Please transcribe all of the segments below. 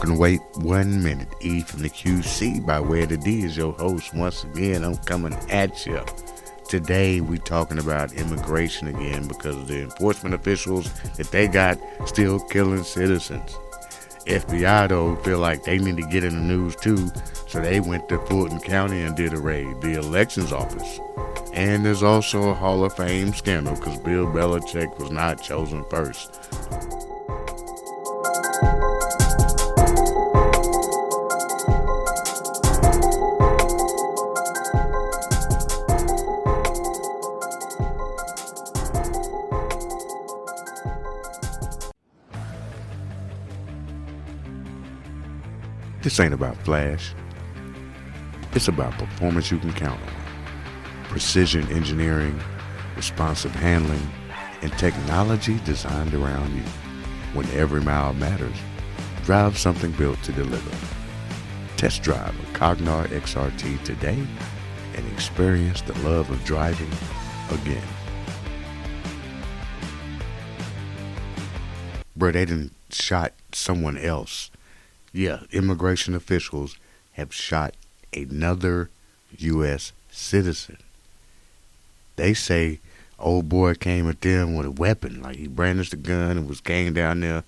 Welcome to Wait 1 Minute. E from the QC by way of the D is your host. Once again, I'm coming at you. Today, we talking about immigration again because the enforcement officials that they got still killing citizens. FBI, though, feel like they need to get in the news too, so they went to Fulton County and did a raid, the elections office. And there's also a Hall of Fame scandal because Bill Belichick was not chosen first. This ain't about flash. It's about performance you can count on. Precision engineering, responsive handling, and technology designed around you. When every mile matters, drive something built to deliver. Test drive a Cognar XRT today and experience the love of driving again. Bro, they done shot someone else. Yeah, immigration officials have shot another U.S. citizen. They say old boy came at them with a weapon, like he brandished a gun and was came down there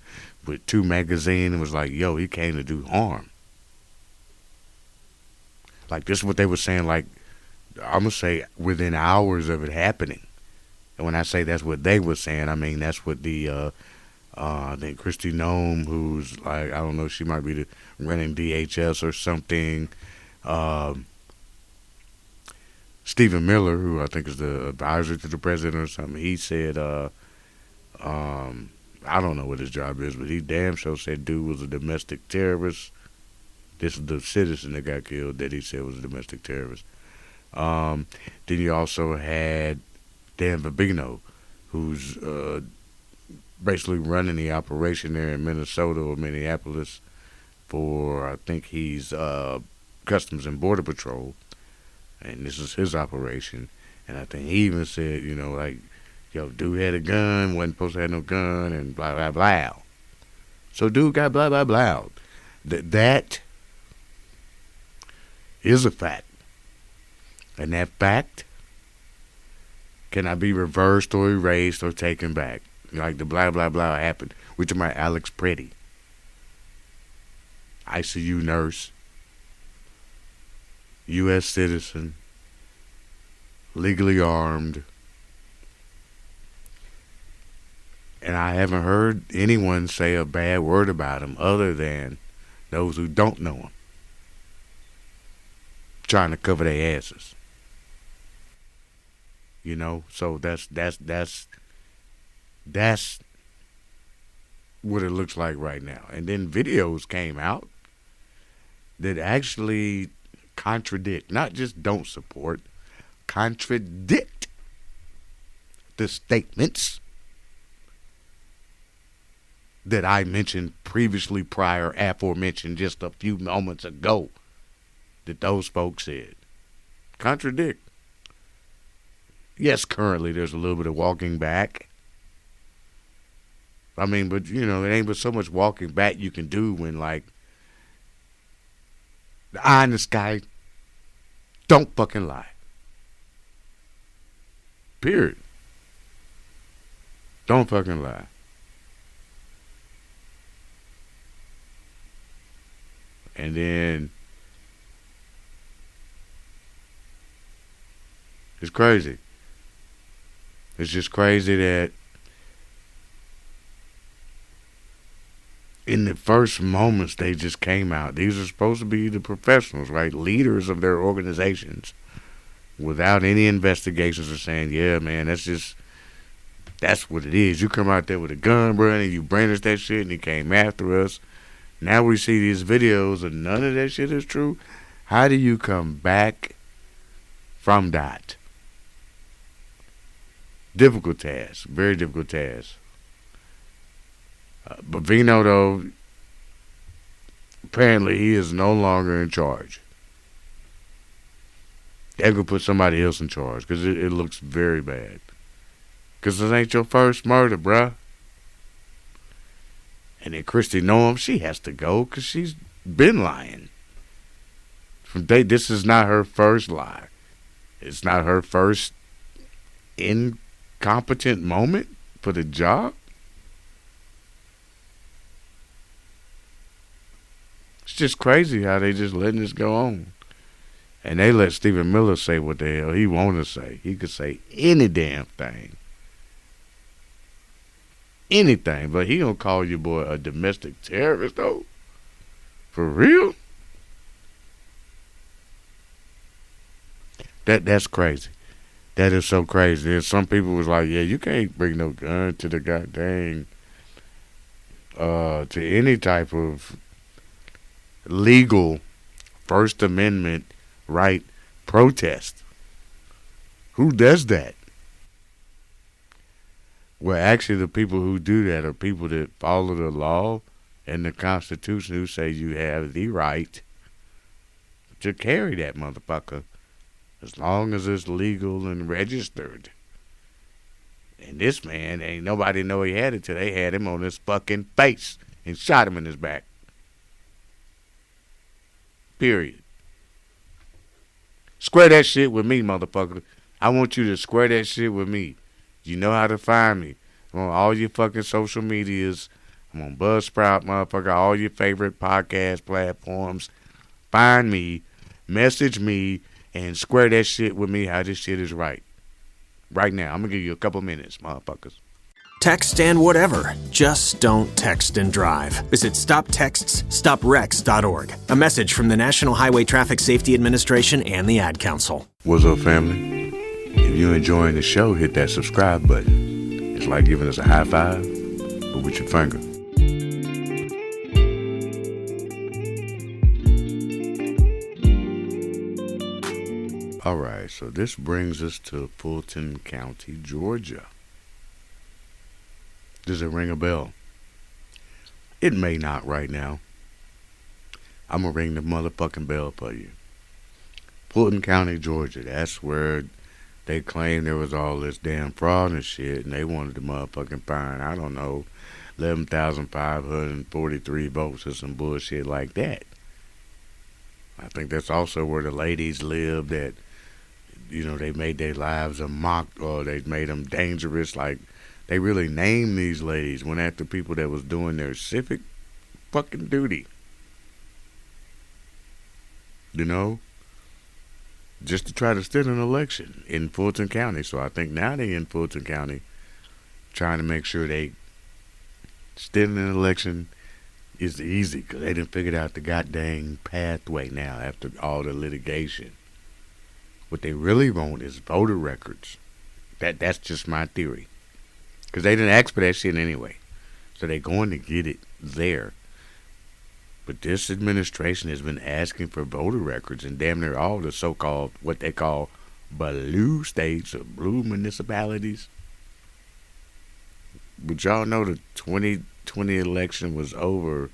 with 2 magazines and was like, yo, he came to do harm. Like, this is what they were saying, like, I'm going to say within hours of it happening. And when I say that's what they were saying, I mean that's what the I think Christy Nome, who's like, I don't know, she might be running DHS or something. Stephen Miller, who I think is the advisor to the president or something, he said, I don't know what his job is, but he damn sure said dude was a domestic terrorist. This is the citizen that got killed that he said was a domestic terrorist. Then you also had Dan Babino, who's basically running the operation there in Minnesota or Minneapolis for, I think he's Customs and Border Patrol, and this is his operation. And I think he even said, you know, like, yo, dude had a gun, wasn't supposed to have no gun, and blah, blah, blah. So dude got blah, blah, blah. That is a fact. And that fact cannot be reversed or erased or taken back. Like the blah, blah, blah happened. We're talking about Alex Pretty. ICU nurse. U.S. citizen. Legally armed. And I haven't heard anyone say a bad word about him other than those who don't know him. Trying to cover their asses. You know, so that's what it looks like right now. And then videos came out that actually contradict, not just don't support, contradict the statements that I mentioned previously, aforementioned just a few moments ago, that those folks said. Contradict. Yes, currently there's a little bit of walking back. I mean, but, you know, it ain't but so much walking back you can do when, like, the eye in the sky don't fucking lie. Period. Don't fucking lie. And then it's crazy. It's just crazy that in the first moments they just came out. These are supposed to be the professionals, right? Leaders of their organizations. Without any investigations or saying, yeah, man, that's what it is. You come out there with a gun, bro, and you brandish that shit and he came after us. Now we see these videos and none of that shit is true. How do you come back from that? Difficult task. Very difficult task. But Vino, though, apparently he is no longer in charge. They're going to put somebody else in charge because it looks very bad. Because this ain't your first murder, bruh. And then Christy Noam, she has to go because she's been lying. This is not her first lie. It's not her first incompetent moment for the job. It's just crazy how they just letting this go on. And they let Stephen Miller say what the hell he want to say. He could say any damn thing. Anything. But he don't call your boy a domestic terrorist, though. For real? That's crazy. That is so crazy. And some people was like, yeah, you can't bring no gun to the goddamn, to any type of legal First Amendment right protest. Who does that? Well, actually, the people who do that are people that follow the law and the Constitution, who say you have the right to carry that motherfucker as long as it's legal and registered. And this man, ain't nobody know he had it till they had him on his fucking face and shot him in his back. Period. Square that shit with me, motherfucker. I want you to square that shit with me. You know how to find me. I'm on all your fucking social medias. I'm on Buzzsprout, motherfucker, all your favorite podcast platforms. Find me, message me, and square that shit with me how this shit is right. Right now. I'm going to give you a couple minutes, motherfuckers. Text and whatever. Just don't text and drive. Visit StopTextsStopWrecks.org. A message from the National Highway Traffic Safety Administration and the Ad Council. What's up, family? If you're enjoying the show, hit that subscribe button. It's like giving us a high five, but with your finger. All right, so this brings us to Fulton County, Georgia. Does it ring a bell? It may not right now. I'm going to ring the motherfucking bell for you. Fulton County, Georgia, that's where they claimed there was all this damn fraud and shit, and they wanted to motherfucking find, I don't know, 11,543 votes or some bullshit like that. I think that's also where the ladies live that, you know, they made their lives a mock, or they made them dangerous. Like, they really named these ladies, went after people that was doing their civic fucking duty. You know? Just to try to steal an election in Fulton County. So I think now they in Fulton County trying to make sure they stealing an election is easy, because they done figured out the goddamn pathway now after all the litigation. What they really want is voter records. That's just my theory. Because they didn't ask for that shit anyway. So they're going to get it there. But this administration has been asking for voter records in damn near all the so-called, what they call blue states or blue municipalities. But y'all know the 2020 election was over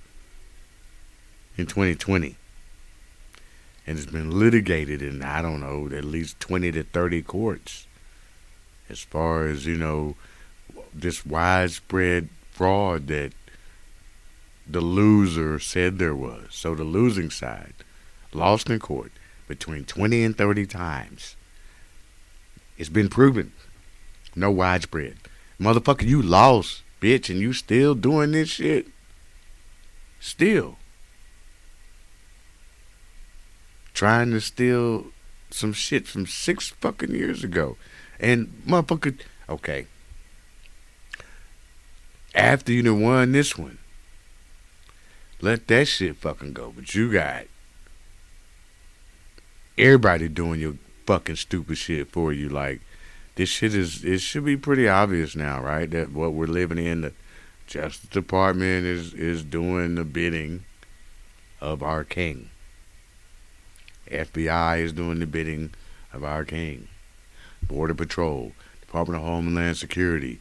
in 2020. And it's been litigated in, I don't know, at least 20 to 30 courts. As far as, you know, this widespread fraud that the loser said there was. So the losing side lost in court between 20 and 30 times. It's been proven. No widespread. Motherfucker, you lost, bitch, and you still doing this shit? Still. Trying to steal some shit from 6 fucking years ago. And motherfucker, okay. After you done won this one, let that shit fucking go. But you got everybody doing your fucking stupid shit for you. Like, this shit it should be pretty obvious now, right? That what we're living in, the Justice Department is doing the bidding of our king. FBI is doing the bidding of our king. Border Patrol, Department of Homeland Security,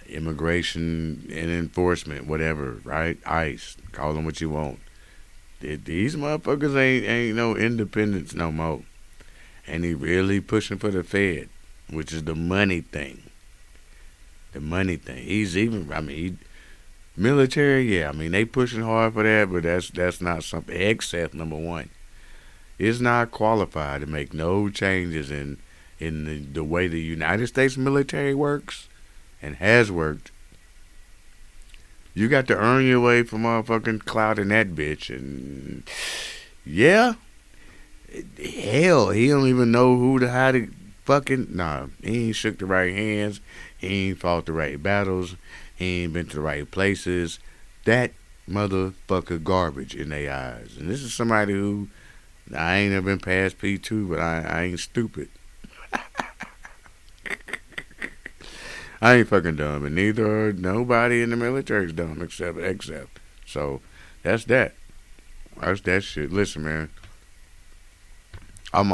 Immigration and Enforcement, whatever, right? ICE, call them what you want. These motherfuckers ain't no independents no more. And he really pushing for the Fed, which is the money thing. The money thing. He's even, Military, yeah, I mean they pushing hard for that, but that's not something. Except number one, is not qualified to make no changes in the way the United States military works and has worked. You got to earn your way for motherfucking clout in that bitch, and yeah, hell, he don't even know who to how to fucking nah. He ain't shook the right hands. He ain't fought the right battles. He ain't been to the right places. That motherfucker garbage in their eyes. And this is somebody who I ain't never been past P2, but I ain't stupid. I ain't fucking dumb, and neither are nobody in the military is dumb except. So that's that. That's that shit. Listen, man, I'm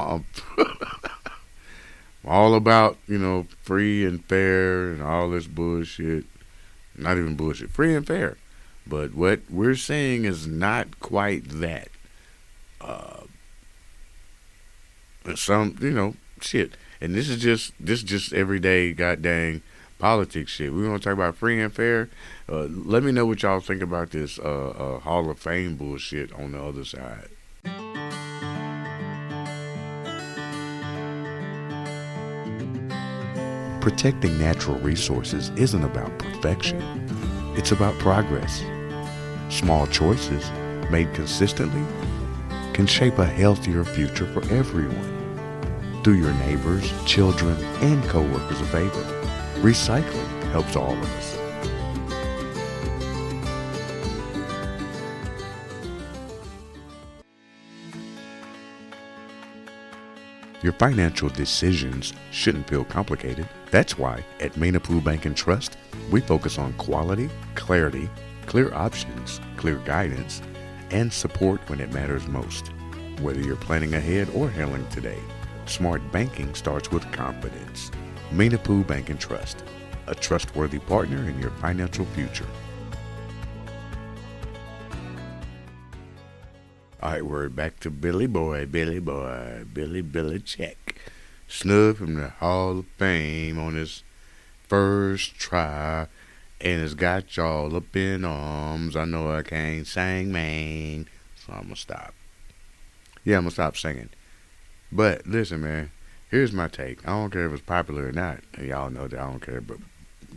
all about free and fair and all this bullshit. Not even bullshit. Free and fair. But what we're saying is not quite that. Uh, some shit. And this is just everyday goddamn politics shit. We're gonna talk about free and fair. Let me know what y'all think about this Hall of Fame bullshit on the other side. Protecting natural resources isn't about perfection. It's about progress. Small choices made consistently can shape a healthier future for everyone. Do your neighbors, children, and coworkers a favor. Recycling helps all of us. Your financial decisions shouldn't feel complicated. That's why at Mainapu Bank and Trust, we focus on quality, clarity, clear options, clear guidance, and support when it matters most. Whether you're planning ahead or handling today, smart banking starts with confidence. Mainapu Bank and Trust, a trustworthy partner in your financial future. All right, we're back to Billy Belichick. Snubbed from the Hall of Fame on his first try, and it's got y'all up in arms. I know I can't sing, man, so I'm gonna stop. Yeah, I'm gonna stop singing. But listen, man, here's my take. I don't care if it's popular or not. And y'all know that I don't care, but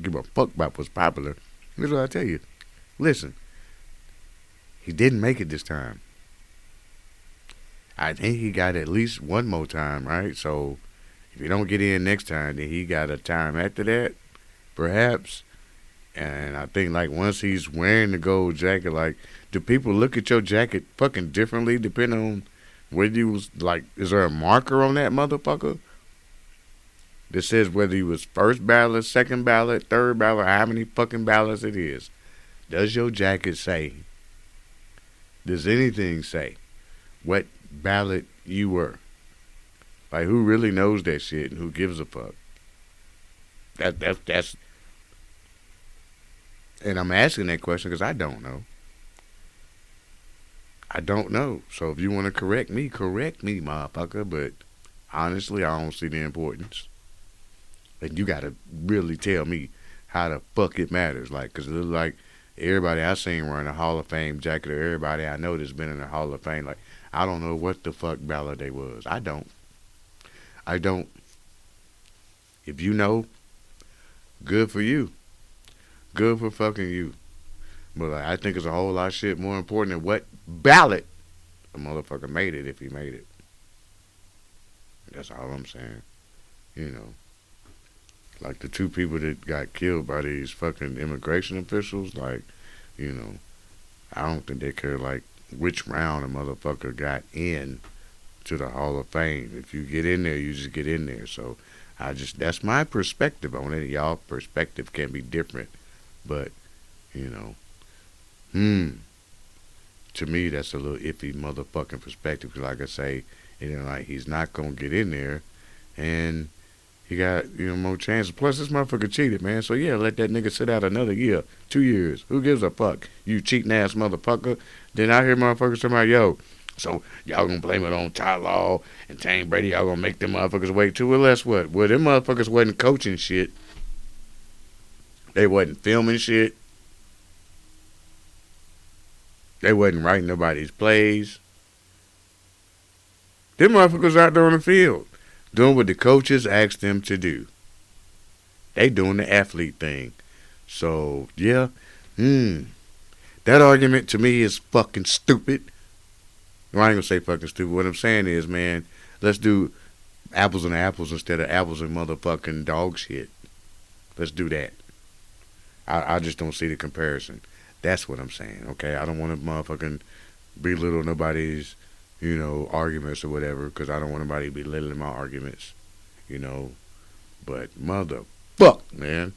give a fuck about what's popular. Here's what I tell you. Listen, he didn't make it this time. I think he got at least one more time, right? So if he don't get in next time, then he got a time after that, perhaps. And I think like once he's wearing the gold jacket, like do people look at your jacket fucking differently depending on whether you was like, is there a marker on that motherfucker that says whether he was first ballot, second ballot, third ballot, how many fucking ballots it is? Does your jacket say? Does anything say what ballot you were? Like who really knows that shit and who gives a fuck? That's and I'm asking that question because I don't know. I don't know. So if you want to correct me, motherfucker. But honestly, I don't see the importance. And you gotta really tell me how the fuck it matters. Like, cause it looks like everybody I seen wearing a Hall of Fame jacket, or everybody I know that's been in the Hall of Fame. Like, I don't know what the fuck ballot they was. I don't. If you know, good for you. Good for fucking you. But like, I think it's a whole lot of shit more important than what ballot a motherfucker made it if he made it. That's all I'm saying. You know. Like the two people that got killed by these fucking immigration officials, like, I don't think they care like which round a motherfucker got in to the Hall of Fame. If you get in there, you just get in there. So that's my perspective on it. Y'all perspective can be different. But, to me, that's a little iffy motherfucking perspective. Because like I say, like he's not going to get in there. And he got, more chances. Plus, this motherfucker cheated, man. So, yeah, let that nigga sit out another year, 2 years. Who gives a fuck? You cheating ass motherfucker. Then I hear motherfuckers talking about, yo, so y'all gonna blame it on Ty Law and Tane Brady. Y'all gonna make them motherfuckers wait too. Well, that's what? Well, them motherfuckers wasn't coaching shit. They wasn't filming shit. They wasn't writing nobody's plays. Them motherfuckers out there on the field doing what the coaches asked them to do. They doing the athlete thing. So, yeah. That argument to me is fucking stupid. Well, I ain't gonna say fucking stupid. What I'm saying is, man, let's do apples and apples instead of apples and motherfucking dog shit. Let's do that. I just don't see the comparison. That's what I'm saying, okay? I don't want to motherfucking belittle nobody's, arguments or whatever, because I don't want nobody belittling my arguments, But motherfuck, man.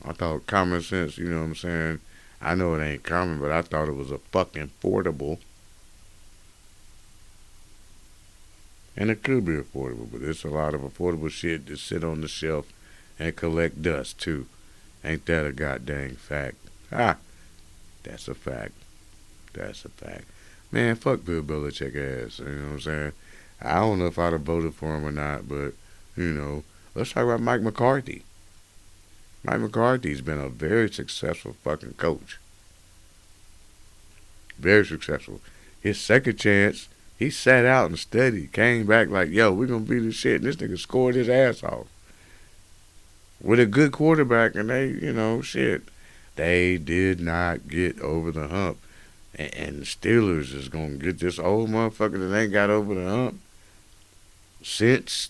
I thought common sense, you know what I'm saying? I know it ain't common, but I thought it was a fucking affordable. And it could be affordable, but there's a lot of affordable shit that sit on the shelf and collect dust, too. Ain't that a goddamn fact? That's a fact. That's a fact. Man, fuck Bill Belichick ass, you know what I'm saying? I don't know if I'd have voted for him or not, but, let's talk about Mike McCarthy. Mike McCarthy's been a very successful fucking coach. Very successful. His second chance, he sat out and studied, came back like, yo, we're going to be the shit. And this nigga scored his ass off. With a good quarterback, and they, shit. They did not get over the hump. And the Steelers is going to get this old motherfucker that ain't got over the hump since.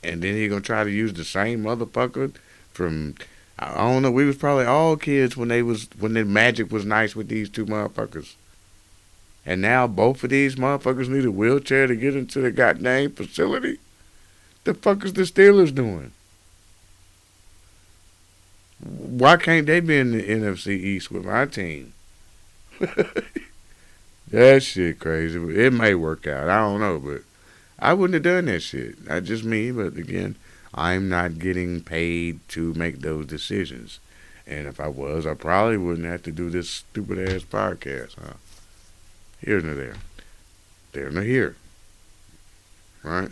And then he going to try to use the same motherfucker from, I don't know, we was probably all kids when the magic was nice with these two motherfuckers. And now both of these motherfuckers need a wheelchair to get into the goddamn facility? The fuck is the Steelers doing? Why can't they be in the NFC East with my team? That shit crazy. It may work out. I don't know, but I wouldn't have done that shit. Not just me, but again, I'm not getting paid to make those decisions. And if I was, I probably wouldn't have to do this stupid ass podcast, huh? Here nor there. There nor here. Right?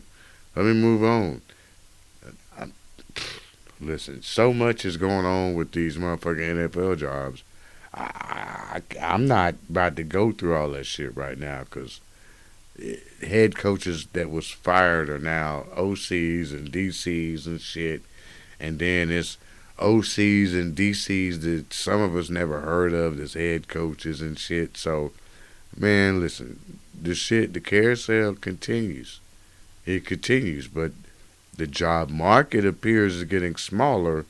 Let me move on. Listen, so much is going on with these motherfucking NFL jobs. I'm not about to go through all that shit right now because head coaches that was fired are now OCs and DCs and shit. And then it's OCs and DCs that some of us never heard of as head coaches and shit. So, man, listen, the carousel continues. It continues, but the job market appears is getting smaller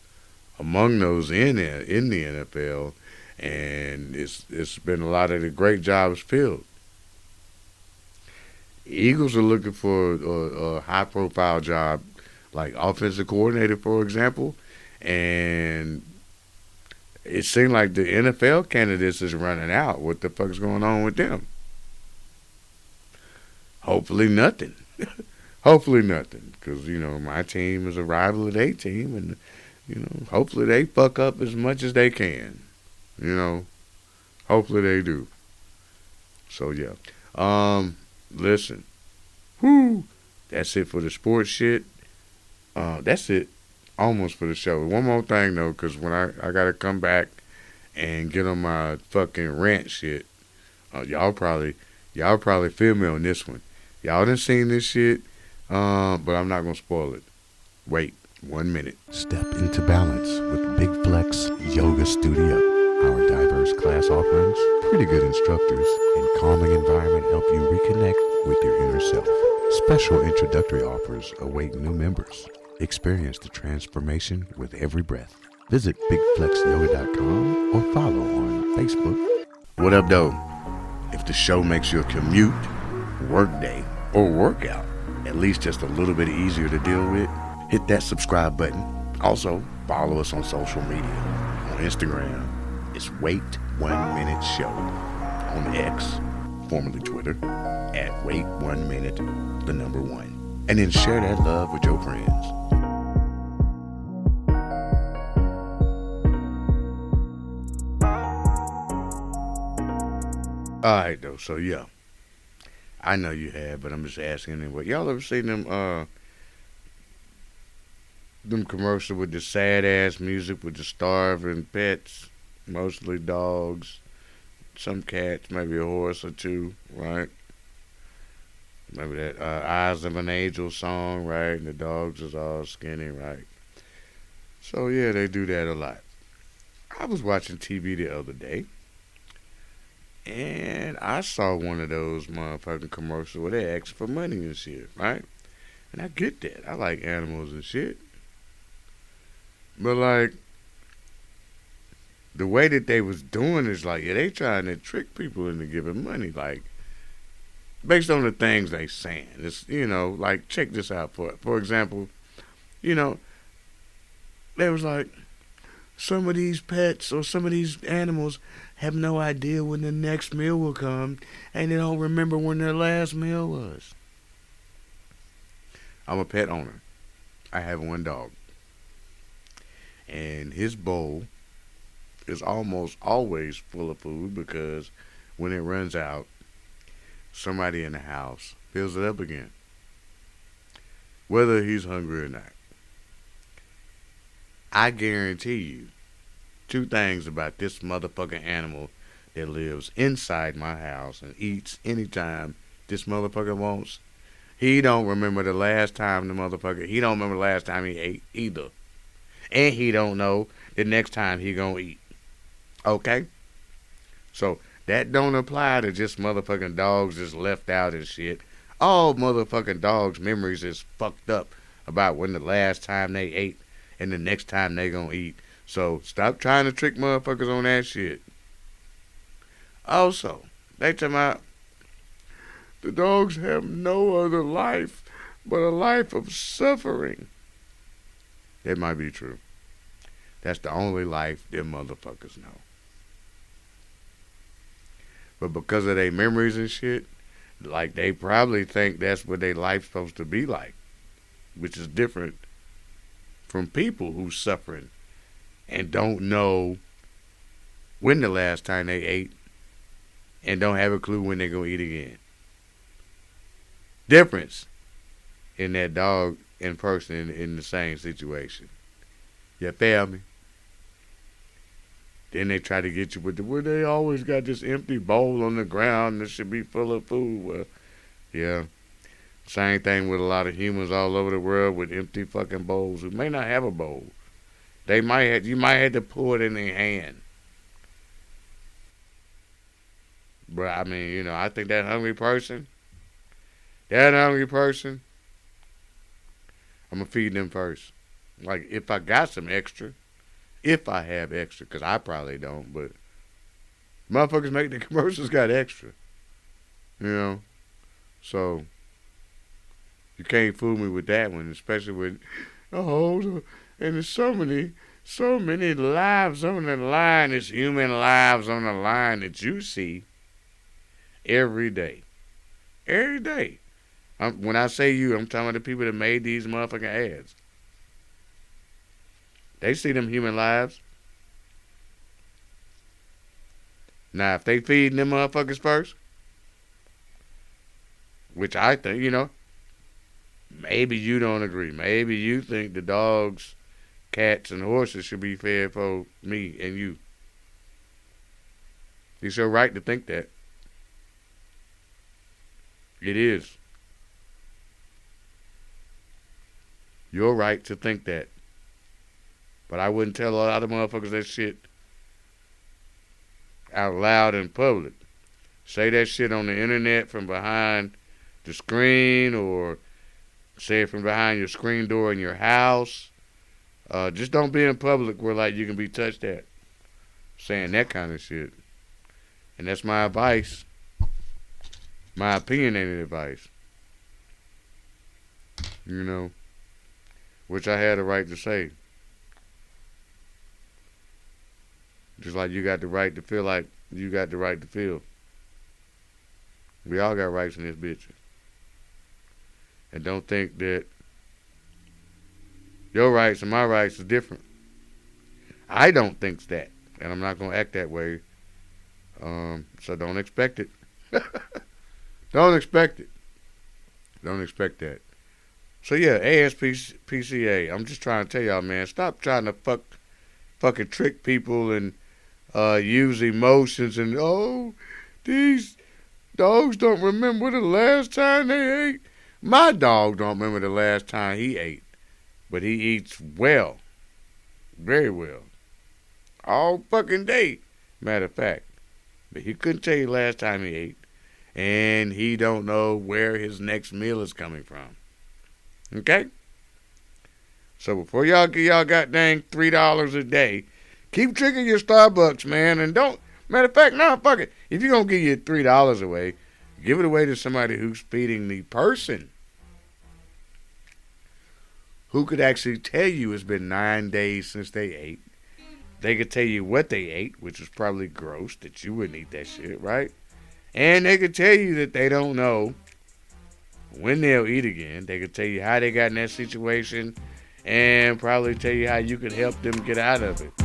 among those in the NFL, and it's been a lot of the great jobs filled. Eagles are looking for a high-profile job, like offensive coordinator, for example, and it seems like the NFL candidates is running out. What the fuck's going on with them? Hopefully nothing. Hopefully nothing, because, my team is a rival of their team, and, hopefully they fuck up as much as they can. Hopefully they do. So, yeah. Listen. Whoo! That's it for the sports shit. That's it almost for the show. One more thing, though, because when I got to come back and get on my fucking rant shit, y'all probably feel me on this one. Y'all done seen this shit. But I'm not going to spoil it. Wait 1 minute. Step into balance with Big Flex Yoga Studio. Our diverse class offerings, pretty good instructors, and calming environment help you reconnect with your inner self. Special introductory offers await new members. Experience the transformation with every breath. Visit bigflexyoga.com or follow on Facebook. What up, though? If the show makes your commute, workday, or workout at least just a little bit easier to deal with, hit that subscribe button. Also, follow us on social media. On Instagram, it's Wait 1 Minute Show. On X, formerly Twitter, at Wait 1 Minute, the number 1. And then share that love with your friends. Alright, though, so yeah. I know you have, but I'm just asking anyway. Y'all ever seen them commercials with the sad ass music with the starving pets, mostly dogs, some cats, maybe a horse or two, right? Maybe that Eyes of an Angel song, right? And the dogs is all skinny, right? So yeah, they do that a lot. I was watching TV the other day, and I saw one of those motherfucking commercials where they ask for money and shit, right? And I get that. I like animals and shit. But like the way that they was doing is like, yeah, they trying to trick people into giving money, like based on the things they saying. It's like check this out for example, you know, they was like some of these pets or some of these animals have no idea when the next meal will come, and they don't remember when their last meal was. I'm a pet owner. I have one dog, and his bowl is almost always full of food because when it runs out, somebody in the house fills it up again, whether he's hungry or not. I guarantee you two things about this motherfucking animal that lives inside my house and eats anytime this motherfucker wants. He don't remember the last time he don't remember the last time he ate either. And he don't know the next time he gonna eat. Okay? So that don't apply to just motherfucking dogs just left out and shit. All motherfucking dogs' memories is fucked up about when the last time they ate and the next time they gonna eat. So stop trying to trick motherfuckers on that shit. Also, they talking about the dogs have no other life but a life of suffering. That might be true. That's the only life them motherfuckers know. But because of their memories and shit, like they probably think that's what their life's supposed to be like, which is different from people who's suffering and don't know when the last time they ate and don't have a clue when they're going to eat again. Difference in that dog and person in the same situation. You feel me? Then they try to get you with well, they always got this empty bowl on the ground that should be full of food. Well, yeah. Same thing with a lot of humans all over the world with empty fucking bowls who may not have a bowl. You might have to pull it in their hand. But I mean, I think that hungry person, I'm gonna feed them first. Like if I got some extra, if I have extra, because I probably don't, but motherfuckers making the commercials got extra. So you can't fool me with that one, especially with and there's so many lives on the line. It's human lives on the line that you see every day. Every day. When I say you, I'm talking about the people that made these motherfucking ads. They see them human lives. Now, if they feeding them motherfuckers first, which I think, maybe you don't agree. Maybe you think the dogs, cats, and horses should be fed for me and you. It's your right to think that. It is. Your right to think that. But I wouldn't tell a lot of motherfuckers that shit out loud in public. Say that shit on the internet from behind the screen, or say it from behind your screen door in your house. Just don't be in public where like you can be touched at saying that kind of shit. And that's my advice. My opinionated advice. Which I had a right to say. Just like you got the right to feel like you got the right to feel. We all got rights in this bitch. And don't think that your rights and my rights is different. I don't think that. And I'm not going to act that way. So don't expect it. Don't expect it. Don't expect that. So yeah, ASPCA. I'm just trying to tell y'all, man, stop trying to fucking trick people and use emotions and, oh, these dogs don't remember the last time they ate. My dog don't remember the last time he ate, but he eats well, very well, all fucking day. Matter of fact, but he couldn't tell you last time he ate, and he don't know where his next meal is coming from. Okay? So before y'all get y'all goddamn $3 a day, keep drinking your Starbucks, man, and don't. Matter of fact, no, fuck it. If you're gonna give your $3 away, give it away to somebody who's feeding the person who could actually tell you it's been 9 days since they ate. They could tell you what they ate, which is probably gross, that you wouldn't eat that shit, right? And they could tell you that they don't know when they'll eat again. They could tell you how they got in that situation and probably tell you how you could help them get out of it.